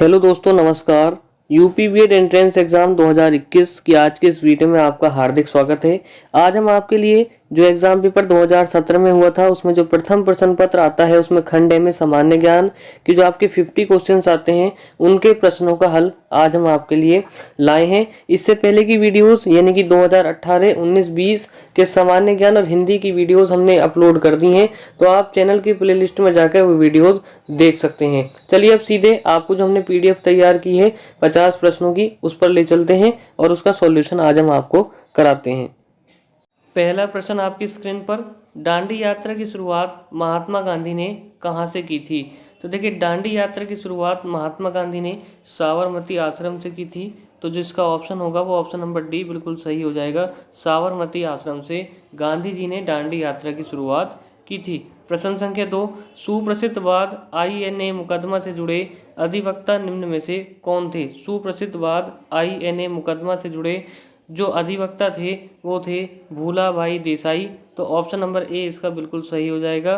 Hello दोस्तों, नमस्कार। UP BEd entrance exam 2021 की आज के इस वीडियो में आपका हार्दिक स्वागत है। आज हम आपके लिए जो एग्ज़ाम पेपर 2017 में हुआ था उसमें जो प्रथम प्रश्न पत्र आता है उसमें खंड ए में सामान्य ज्ञान की जो आपके 50 क्वेश्चंस आते हैं उनके प्रश्नों का हल आज हम आपके लिए लाए हैं। इससे पहले की वीडियोस यानी कि 2018, 19, 20 के सामान्य ज्ञान और हिंदी की वीडियोस हमने अपलोड कर दी हैं, तो आप चैनल की प्लेलिस्ट में जाकर वो वीडियोस देख सकते हैं। चलिए अब सीधे आपको जो हमने पीडीएफ तैयार की है 50 प्रश्नों की उस पर ले चलते हैं और उसका सॉल्यूशन आज हम आपको कराते हैं। पहला प्रश्न आपकी स्क्रीन पर, दांडी यात्रा की शुरुआत महात्मा गांधी ने कहाँ से की थी? तो देखिए, दांडी यात्रा की शुरुआत महात्मा गांधी ने साबरमती आश्रम से की थी। तो जिसका ऑप्शन होगा वो ऑप्शन नंबर डी बिल्कुल सही हो जाएगा। साबरमती आश्रम से गांधी जी ने दांडी यात्रा की शुरुआत की थी। प्रश्न संख्या 2, सुप्रसिद्ध वाद आईएनए मुकदमा से जुड़े अधिवक्ता निम्न में से कौन थे? सुप्रसिद्ध वाद आईएनए मुकदमा से जुड़े जो अधिवक्ता थे वो थे भूलाभाई देसाई। तो ऑप्शन नंबर ए इसका बिल्कुल सही हो जाएगा।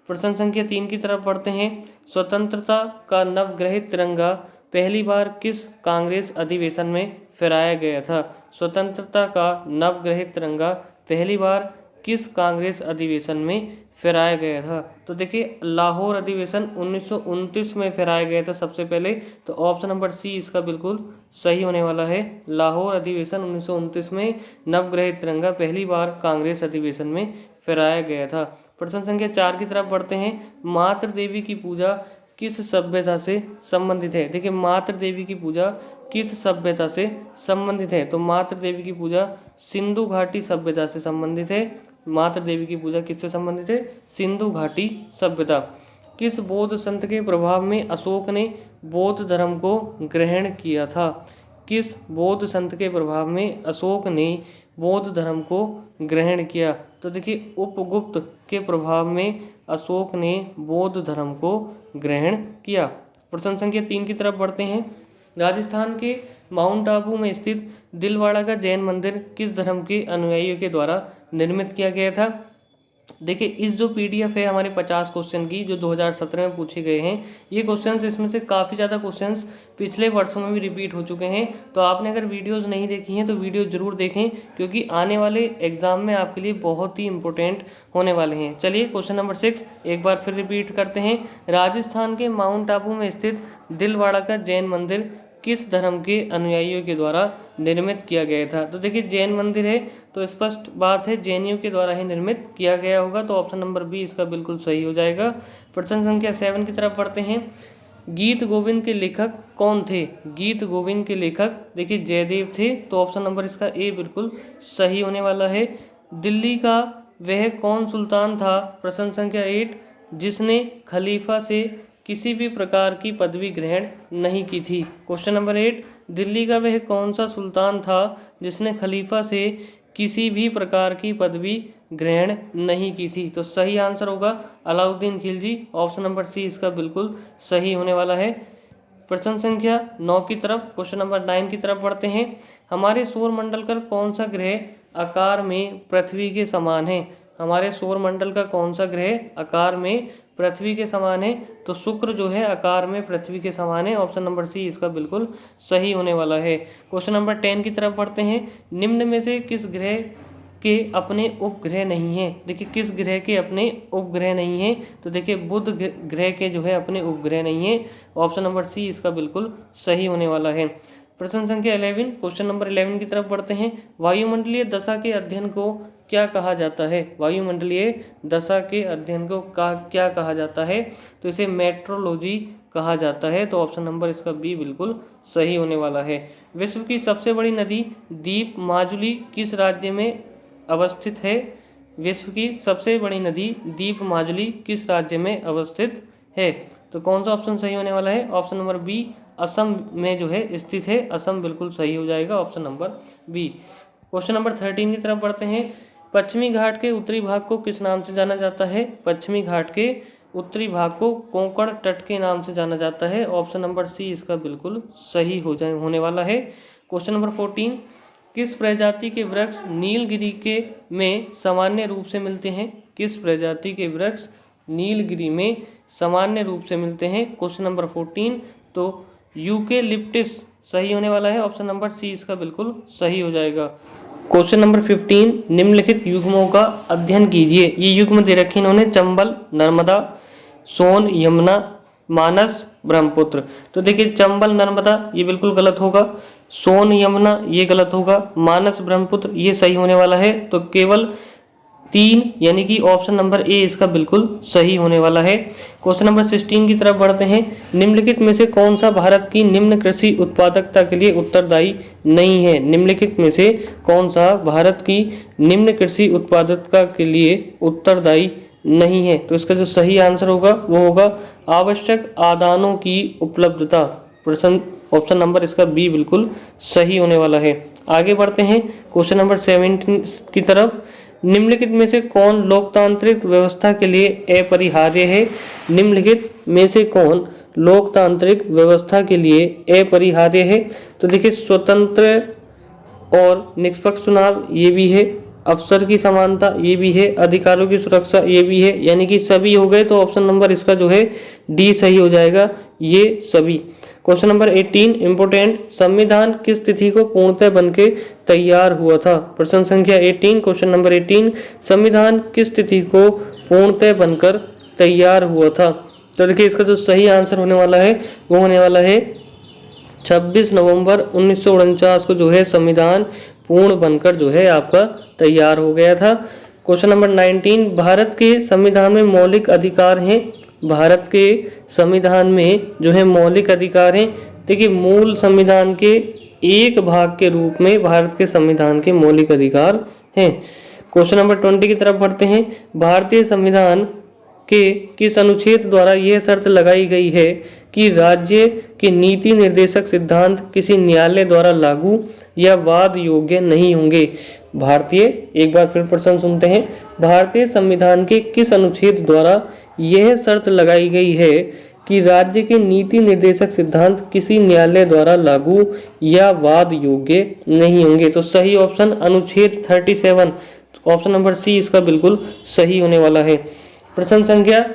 प्रश्न संख्या 3 की तरफ बढ़ते हैं। स्वतंत्रता का नवग्रहित तिरंगा पहली बार किस कांग्रेस अधिवेशन में फहराया गया था? स्वतंत्रता का नवग्रहित तिरंगा पहली बार किस कांग्रेस अधिवेशन में फहराया गया था? तो देखिए, लाहौर अधिवेशन 1929 में फहराया गया था सबसे पहले। तो ऑप्शन नंबर सी इसका बिल्कुल सही होने वाला है। लाहौर अधिवेशन 1929 में नवग्रहित तिरंगा पहली बार कांग्रेस अधिवेशन में फहराया गया था। प्रश्न संख्या 4 की तरफ बढ़ते हैं। मातृ देवी की पूजा किस सभ्यता से संबंधित है? देखिए, मातृ देवी की पूजा किस सभ्यता से संबंधित है? तो मातृ देवी की पूजा सिंधु घाटी सभ्यता से संबंधित है। मातृ देवी की पूजा किससे संबंधित है? सिंधु घाटी सभ्यता। किस बौद्ध संत के प्रभाव में अशोक ने बौद्ध धर्म को ग्रहण किया था? किस बौद्ध संत के प्रभाव में अशोक ने बौद्ध धर्म को ग्रहण किया? तो देखिए, उपगुप्त के प्रभाव में अशोक ने बौद्ध धर्म को ग्रहण किया। प्रश्न संख्या 3 की तरफ बढ़ते हैं। राजस्थान के माउंट आबू में स्थित दिलवाड़ा का जैन मंदिर किस धर्म के अनुयायियों के द्वारा निर्मित किया गया था? देखिए, इस जो पीडीएफ है हमारे 50 क्वेश्चन की जो 2017 में पूछे गए हैं, ये क्वेश्चंस इसमें से काफ़ी ज़्यादा क्वेश्चंस पिछले वर्षों में भी रिपीट हो चुके हैं। तो आपने अगर वीडियोस नहीं देखी हैं तो वीडियो ज़रूर देखें, क्योंकि आने वाले एग्जाम में आपके लिए बहुत ही इंपॉर्टेंट होने वाले हैं। चलिए क्वेश्चन नंबर 6 एक बार फिर रिपीट करते हैं। राजस्थान के माउंट आबू में स्थित दिलवाड़ा का जैन मंदिर किस धर्म के अनुयायियों के द्वारा निर्मित किया गया था? तो देखिए, जैन मंदिर है तो स्पष्ट बात है जैनियों के द्वारा ही निर्मित किया गया होगा। तो ऑप्शन नंबर बी इसका बिल्कुल सही हो जाएगा। प्रश्न संख्या 7 की तरफ बढ़ते हैं। गीत गोविंद के लेखक कौन थे? गीत गोविंद के लेखक देखिए जयदेव थे। तो ऑप्शन नंबर इसका ए बिल्कुल सही होने वाला है। दिल्ली का वह कौन सुल्तान था? प्रश्न संख्या 8, जिसने खलीफा से किसी भी प्रकार की पदवी ग्रहण नहीं की थी। क्वेश्चन नंबर 8, दिल्ली का वह कौन सा सुल्तान था जिसने खलीफा से किसी भी प्रकार की पदवी ग्रहण नहीं की थी? तो सही आंसर होगा Alauddin Khilji. Option number C इसका बिल्कुल सही होने वाला है। प्रश्न संख्या 9 की तरफ, क्वेश्चन नंबर 9 की तरफ बढ़ते हैं। हमारे सौरमंडल का कौन सा ग्रह आकार में पृथ्वी के समान है? हमारे सौरमंडल का कौन सा ग्रह आकार में पृथ्वी के समान है? तो शुक्र जो है आकार में पृथ्वी के समान है। ऑप्शन नंबर सी इसका बिल्कुल सही होने वाला है। क्वेश्चन नंबर 10 की तरफ बढ़ते हैं। निम्न में से किस ग्रह के अपने उपग्रह नहीं हैं? देखिए, किस ग्रह के अपने उपग्रह नहीं हैं? तो देखिए, बुध ग्रह के जो है अपने उपग्रह नहीं है। ऑप्शन नंबर सी इसका बिल्कुल सही होने वाला है। प्रश्न संख्या 11, क्वेश्चन नंबर 11 की तरफ बढ़ते हैं। वायुमंडलीय दशा के अध्ययन को क्या कहा जाता है? वायुमंडलीय दशा के अध्ययन को क्या कहा जाता है? तो इसे मेट्रोलॉजी कहा जाता है। तो ऑप्शन नंबर इसका बी बिल्कुल सही होने वाला है। विश्व की सबसे बड़ी नदी दीप माजुली किस राज्य में अवस्थित है? विश्व की सबसे बड़ी नदी दीप माजुली किस राज्य में अवस्थित है? तो कौन सा ऑप्शन सही होने वाला है? ऑप्शन नंबर बी असम में जो है स्थित है। असम बिल्कुल सही हो जाएगा, option number B. Question number 13 की तरफ बढ़ते हैं। पश्चिमी घाट के उत्तरी भाग को किस नाम से जाना जाता है? पश्चिमी घाट के उत्तरी भाग को कोंकण तट के नाम से जाना जाता है। ऑप्शन नंबर सी इसका बिल्कुल सही होने वाला है। क्वेश्चन नंबर 14, किस प्रजाति के वृक्ष नीलगिरी के में सामान्य रूप से मिलते हैं? किस प्रजाति के वृक्ष नीलगिरी में सामान्य रूप से मिलते हैं? क्वेश्चन नंबर 14, तो यूकेलिप्टिस सही होने वाला है, ऑप्शन नंबर सी इसका बिल्कुल सही हो जाएगा। क्वेश्चन नंबर 15, निम्नलिखित युग्मों का अध्ययन कीजिए। ये युग्म दे रखे इन्होंने, चंबल, नर्मदा, सोन, यमुना, मानस, ब्रह्मपुत्र। तो देखिए चंबल नर्मदा ये बिल्कुल गलत होगा, सोन यमुना ये गलत होगा, मानस ब्रह्मपुत्र ये सही होने वाला है। तो केवल 3 यानी कि ऑप्शन नंबर ए इसका बिल्कुल सही होने वाला है। क्वेश्चन नंबर 16 की तरफ बढ़ते हैं। निम्नलिखित में से कौन सा भारत की निम्न कृषि उत्पादकता के लिए उत्तरदायी नहीं है? निम्नलिखित में से कौन सा भारत की निम्न कृषि उत्पादकता के लिए उत्तरदायी नहीं है? तो इसका जो सही आंसर होगा वो होगा आवश्यक आदानों की उपलब्धता। प्रश्न ऑप्शन नंबर इसका बी बिल्कुल सही होने वाला है। आगे बढ़ते हैं क्वेश्चन नंबर 17 की तरफ। निम्नलिखित में से कौन लोकतांत्रिक व्यवस्था के लिए अपरिहार्य है? निम्नलिखित में से कौन लोकतांत्रिक व्यवस्था के लिए अपरिहार्य है? तो देखिए स्वतंत्र और निष्पक्ष चुनाव ये भी है, अफसर की समानता ये भी है, अधिकारों की सुरक्षा ये भी है, यानी कि सभी हो गए। तो ऑप्शन नंबर इसका जो है डी सही हो जाएगा, ये सभी। क्वेश्चन नंबर 18 इंपोर्टेंट, संविधान किस तिथि को पूर्णतः बनके तैयार हुआ था? प्रश्न संख्या 18, क्वेश्चन नंबर 18, संविधान किस तिथि को पूर्णतः बनकर तैयार हुआ था? तो देखिए इसका जो सही आंसर होने वाला है वो होने वाला है 26 नवंबर 1949 को जो है संविधान पूर्ण बनकर जो है आपका तैयार हो गया था। क्वेश्चन नंबर 19, भारत के संविधान में मौलिक अधिकार हैं। भारत के संविधान में जो है मौलिक अधिकार हैं। देखिए मूल संविधान के एक भाग के रूप में भारत के संविधान के मौलिक अधिकार हैं। क्वेश्चन नंबर 20 की तरफ बढ़ते हैं। भारतीय संविधान के किस अनुच्छेद द्वारा यह शर्त लगाई गई है कि राज्य के नीति निर्देशक सिद्धांत किसी न्यायालय द्वारा लागू या वाद योग्य नहीं होंगे? एक बार फिर प्रश्न सुनते हैं। भारतीय संविधान के किस अनुच्छेद द्वारा यह शर्त लगाई गई है कि राज्य के नीति निर्देशक सिद्धांत किसी न्यायालय द्वारा लागू या वाद योग्य नहीं होंगे? तो सही ऑप्शन अनुच्छेद 37, ऑप्शन नंबर सी इसका बिल्कुल सही होने वाला है। प्रश्न संख्या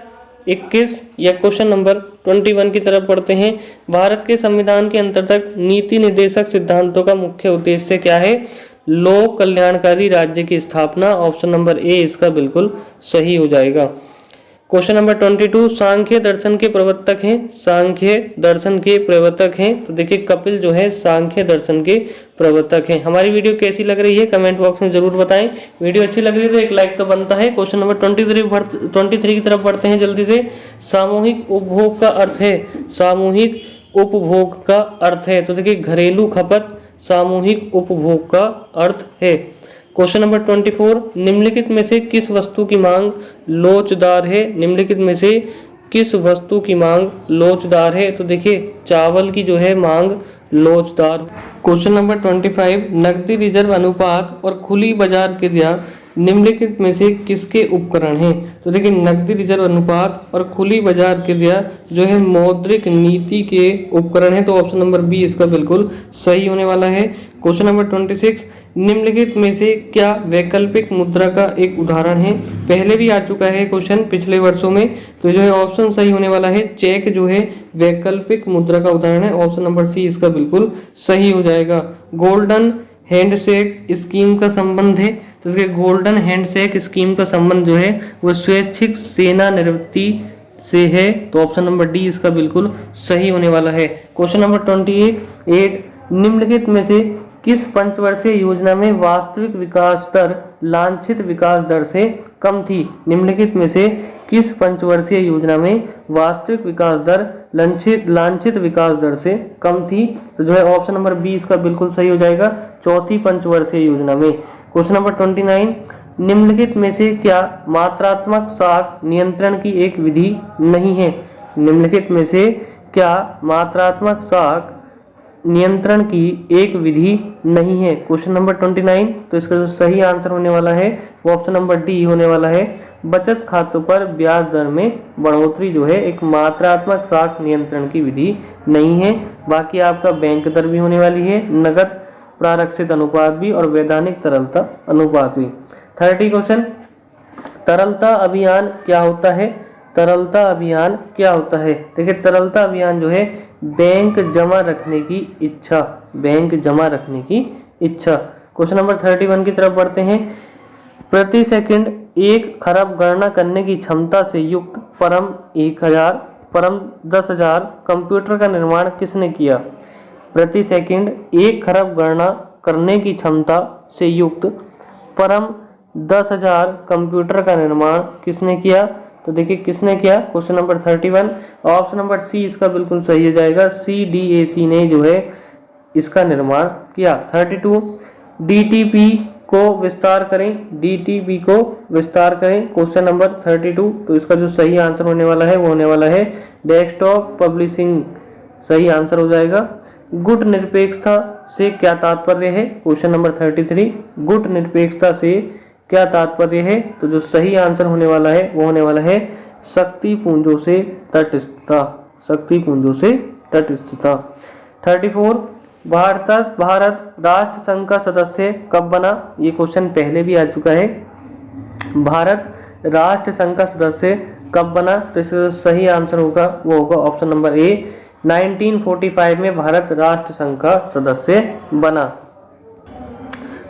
21 या क्वेश्चन नंबर 21 की तरफ पढ़ते हैं। भारत के संविधान के अंतर्गत नीति निर्देशक सिद्धांतों का मुख्य उद्देश्य क्या है? लोक कल्याणकारी राज्य की स्थापना। ऑप्शन नंबर ए इसका बिल्कुल सही हो जाएगा। क्वेश्चन नंबर 22, सांख्य दर्शन के प्रवर्तक हैं। सांख्य दर्शन के प्रवर्तक हैं। तो देखिए कपिल जो है सांख्य दर्शन के प्रवर्तक हैं। हमारी वीडियो कैसी लग रही है कमेंट बॉक्स में जरूर बताएं। वीडियो अच्छी लग रही है तो एक लाइक तो बनता है। क्वेश्चन नंबर 23 की तरफ बढ़ते हैं जल्दी से। सामूहिक उपभोग का अर्थ है, सामूहिक उपभोग का अर्थ है। तो देखिए घरेलू खपत सामूहिक उपभोग का अर्थ है। क्वेश्चन नंबर 24, निम्नलिखित में से किस वस्तु की मांग लोचदार है? निम्नलिखित में से किस वस्तु की मांग लोचदार है? तो देखिए चावल की जो है मांग लोचदार। क्वेश्चन नंबर 25, नकदी रिजर्व अनुपात और खुली बाजार क्रिया निम्नलिखित में से किसके उपकरण हैं? तो देखिए नकदी रिजर्व अनुपात और खुली बाजार क्रिया जो है मौद्रिक नीति के उपकरण है। तो ऑप्शन नंबर बी इसका बिल्कुल सही होने वाला है। क्वेश्चन नंबर 26, निम्नलिखित में से क्या वैकल्पिक मुद्रा का एक उदाहरण है? पहले भी आ चुका है क्वेश्चन पिछले वर्षों में। तो जो है ऑप्शन सही होने वाला है, चेक जो है वैकल्पिक मुद्रा का उदाहरण है। ऑप्शन नंबर सी इसका बिल्कुल सही हो जाएगा। गोल्डन हैंडशेक स्कीम का संबंध है। तो देखिए गोल्डन हैंडशेक स्कीम का संबंध जो है वो स्वैच्छिक सेवानिवृत्ति से है। तो ऑप्शन नंबर डी इसका बिल्कुल सही होने वाला है। क्वेश्चन नंबर 28, निम्नलिखित में से किस पंचवर्षीय योजना में वास्तविक विकास दर लांछित विकास दर से कम थी? निम्नलिखित में से किस पंचवर्षीय योजना में वास्तविक विकास दर लांछित विकास दर से कम थी? तो जो है ऑप्शन नंबर बी इसका बिल्कुल सही हो जाएगा, चौथी पंचवर्षीय योजना में। क्वेश्चन नंबर 29, निम्नलिखित में से क्या मात्रात्मक साख नियंत्रण की एक विधि नहीं है? निम्नलिखित में से क्या मात्रात्मक साख नियंत्रण की एक विधि नहीं है? क्वेश्चन नंबर 29, तो इसका जो सही आंसर होने वाला है वो ऑप्शन नंबर डी होने वाला है। बचत खातों पर ब्याज दर में बढ़ोतरी जो है एक मात्रात्मक साख नियंत्रण की विधि नहीं है। बाकी आपका बैंक दर भी होने वाली है, नगद प्रारक्षित अनुपात भी और वैधानिक तरलता अनुपात भी। 30 क्वेश्चन, तरलता अभियान क्या होता है? तरलता अभियान क्या होता है? देखिए तरलता अभियान जो है बैंक जमा रखने की इच्छा, बैंक जमा रखने की इच्छा। क्वेश्चन नंबर 31 की तरफ बढ़ते हैं। प्रति सेकंड 1 खरब गणना करने की क्षमता से युक्त परम 1000 परम 10,000 कंप्यूटर का निर्माण किसने किया? प्रति सेकंड 1 खरब गणना करने की क्षमता से युक्त परम 10,000 कंप्यूटर का निर्माण किसने किया? तो देखिए किसने किया, question number 31 option number C इसका बिल्कुल सही हो जाएगा। CDAC ने जो है इसका निर्माण किया। 32 DTP को विस्तार करें, DTP को विस्तार करें, क्वेश्चन नंबर 32। तो इसका जो सही आंसर होने वाला है वो होने वाला है डेस्कटॉप पब्लिशिंग, सही आंसर हो जाएगा। गुट निरपेक्षता से क्या तात्पर्य है? क्वेश्चन नंबर 33 गुट निरपेक्षता से क्या तात्पर्य है? तो जो सही आंसर होने वाला है वो होने वाला है शक्ति पुंजों से तटस्थता, शक्ति पुंजों से तटस्थता। 34 भारत राष्ट्र संघ का सदस्य कब बना? ये क्वेश्चन पहले भी आ चुका है। भारत राष्ट्र संघ का सदस्य कब बना? तो इसका सही आंसर होगा वो होगा ऑप्शन नंबर ए 1945 में भारत राष्ट्र संघ का सदस्य बना।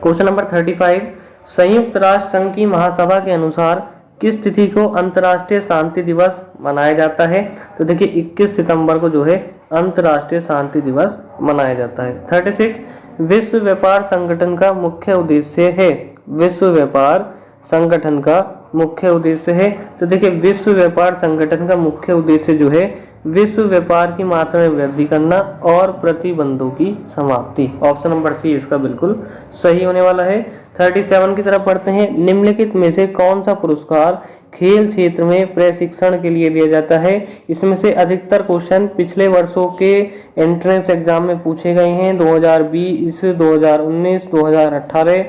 क्वेश्चन नंबर 35 संयुक्त राष्ट्र संघ की महासभा के अनुसार किस तिथि को अंतर्राष्ट्रीय शांति दिवस मनाया जाता है? तो देखिए 21 सितंबर को जो है अंतर्राष्ट्रीय शांति दिवस मनाया जाता है। 36 विश्व व्यापार संगठन का मुख्य उद्देश्य है, विश्व व्यापार संगठन का मुख्य उद्देश्य है। तो देखिए विश्व व्यापार संगठन का मुख्य उद्देश्य जो है विश्व व्यापार की मात्रा में वृद्धि करना और प्रतिबंधों की समाप्ति। ऑप्शन नंबर सी इसका बिल्कुल सही होने वाला है। 37 की तरफ पढ़ते हैं। निम्नलिखित में से कौन सा पुरस्कार खेल क्षेत्र में प्रशिक्षण के लिए दिया जाता है? इसमें से अधिकतर क्वेश्चन पिछले वर्षों के एंट्रेंस एग्जाम में पूछे गए हैं, 2020, 2019, 2018।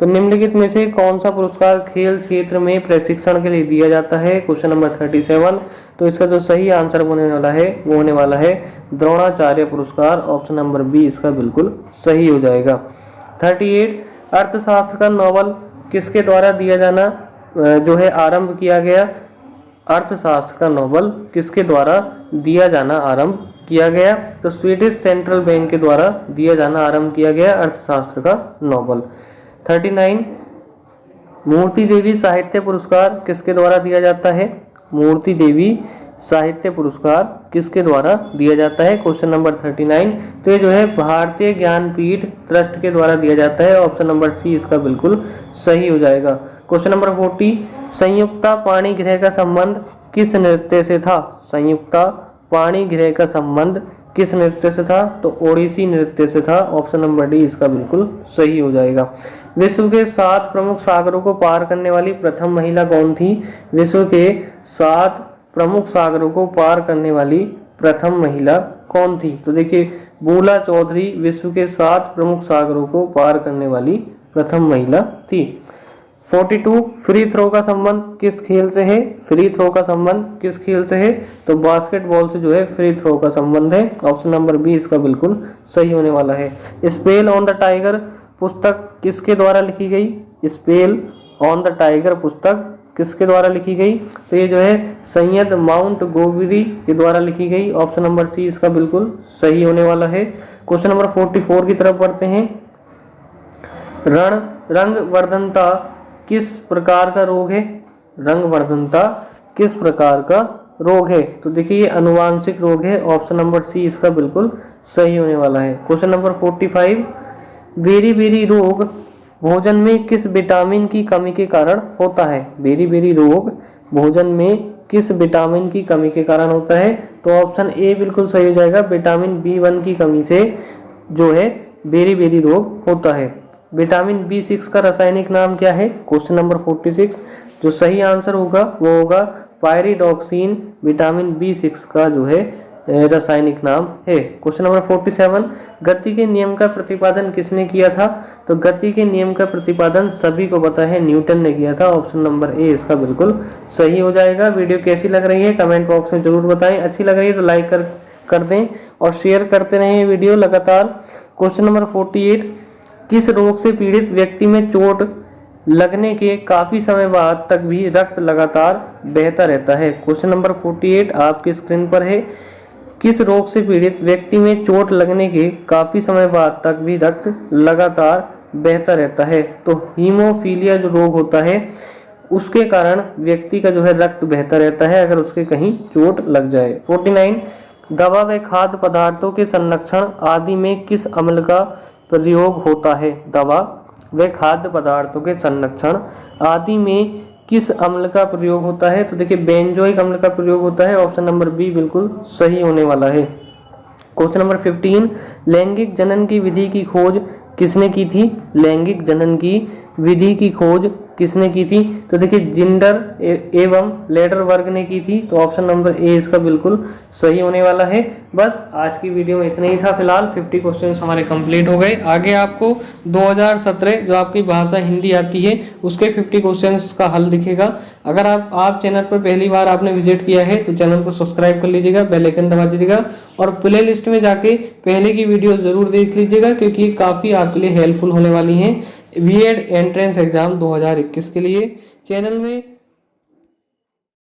तो निम्नलिखित में से कौन सा पुरस्कार खेल क्षेत्र में प्रशिक्षण के लिए दिया जाता है? Question number 37। तो इसका जो सही आंसर होने वाला है वो होने वाला है द्रोणाचार्य पुरस्कार। ऑप्शन नंबर बी इसका बिल्कुल सही हो जाएगा। 38 अर्थशास्त्र का नोबेल किसके द्वारा दिया जाना जो है आरंभ किया गया? अर्थशास्त्र का नोबेल किसके द्वारा दिया जाना आरंभ किया गया? तो स्वीडिश सेंट्रल बैंक के द्वारा दिया जाना आरंभ किया गया अर्थशास्त्र का नोबेल। 39 मूर्ति देवी साहित्य पुरस्कार किसके द्वारा दिया जाता है? मूर्ति देवी साहित्य पुरस्कार किसके द्वारा दिया जाता है? Question number 39। तो ये जो है भारतीय ज्ञानपीठ ट्रस्ट के द्वारा दिया जाता है। ऑप्शन नंबर सी इसका बिल्कुल सही हो जाएगा। क्वेश्चन नंबर 40 संयुक्ता पाणिग्रह का संबंध किस नृत्य से था? संयुक्ता पाणिग्रह का संबंध किस नृत्य से था? तो ओडिसी नृत्य से था। ऑप्शन नंबर डी इसका बिल्कुल सही हो जाएगा। विश्व के 7 प्रमुख सागरों को पार करने वाली प्रथम महिला कौन थी? विश्व के 7 प्रमुख सागरों को पार करने वाली प्रथम महिला कौन थी? तो देखिए बूला चौधरी विश्व के 7 प्रमुख सागरों को पार करने वाली प्रथम महिला थी। 42 फ्री थ्रो का संबंध किस खेल से है? फ्री थ्रो का संबंध किस खेल से है? तो बास्केटबॉल से जो है फ्री थ्रो का संबंध है। ऑप्शन नंबर बी इसका बिल्कुल सही होने वाला है। स्पेल ऑन द टाइगर पुस्तक किसके द्वारा लिखी गई? स्पेल ऑन द टाइगर पुस्तक किसके द्वारा लिखी गई? तो ये जो है सैयद माउंट गोबरी के द्वारा लिखी गई। ऑप्शन नंबर सी इसका बिल्कुल सही होने वाला है। क्वेश्चन नंबर 44 की तरफ बढ़ते हैं। रंगवर्धनता किस प्रकार का रोग है? रंगवर्धनता किस प्रकार का रोग है? तो देखिए ये अनुवांशिक रोग है। ऑप्शन नंबर सी इसका बिल्कुल सही होने वाला है। क्वेश्चन नंबर 45 बेरी रोग भोजन में किस विटामिन की कमी के कारण होता है? बेरी रोग भोजन में किस विटामिन की कमी के कारण होता है? तो ऑप्शन ए बिल्कुल सही हो जाएगा। विटामिन B1 की कमी से जो है बेरी रोग होता है। विटामिन B6 का रासायनिक नाम क्या है? Question number 46। जो सही आंसर होगा वो होगा पायरिडॉक्सिन। विटामिन B6 का जो है रासायनिक नाम है। क्वेश्चन नंबर 47 गति के नियम का प्रतिपादन किसने किया था? तो गति के नियम का प्रतिपादन सभी को पता है न्यूटन ने किया था। ऑप्शन नंबर ए इसका बिल्कुल सही हो जाएगा। वीडियो कैसी लग रही है कमेंट बॉक्स में जरूर बताएं। अच्छी लग रही है तो लाइक कर दें और शेयर करते रहें वीडियो लगातार। क्वेश्चन नंबर 48 किस रोग से पीड़ित व्यक्ति में चोट लगने के काफी समय बाद तक भी रक्त लगातार बहता रहता है? क्वेश्चन नंबर 48 आपकी स्क्रीन पर है। किस रोग से पीड़ित व्यक्ति में चोट लगने के काफी समय बाद तक भी रक्त लगातार बहता रहता है? तो हीमोफीलिया जो रोग होता है उसके कारण व्यक्ति का जो है रक्त बहता रहता है अगर उसके कहीं चोट लग जाए। 49 दवा व खाद्य पदार्थों के संरक्षण आदि में किस अम्ल का प्रयोग होता है? दवा व खाद्य पदार्थों के संरक्षण आदि में किस अम्ल का प्रयोग होता है? तो देखिए बेंजोइक अम्ल का प्रयोग होता है। ऑप्शन नंबर बी बिल्कुल सही होने वाला है। क्वेश्चन नंबर 15 लैंगिक जनन की विधि की खोज किसने की थी? लैंगिक जनन की विधि की खोज किसने की थी? तो देखिए जिंडर एवं लेडर वर्ग ने की थी। तो ऑप्शन नंबर ए इसका बिल्कुल सही होने वाला है। बस आज की वीडियो में इतना ही था। फिलहाल 50 क्वेश्चंस हमारे कंप्लीट हो गए। आगे आपको 2017 जो आपकी भाषा हिंदी आती है उसके 50 क्वेश्चंस का हल दिखेगा। अगर आप चैनल पर पहली बार आपने विजिट किया है तो चैनल को सब्सक्राइब कर लीजिएगा, बेल आइकन दबा दीजिएगा और प्ले लिस्ट में जाके पहले की वीडियो जरूर देख लीजिएगा क्योंकि काफ़ी आपके लिए हेल्पफुल होने वाली हैं बीएड एंट्रेंस एग्जाम 2021 के लिए। चैनल में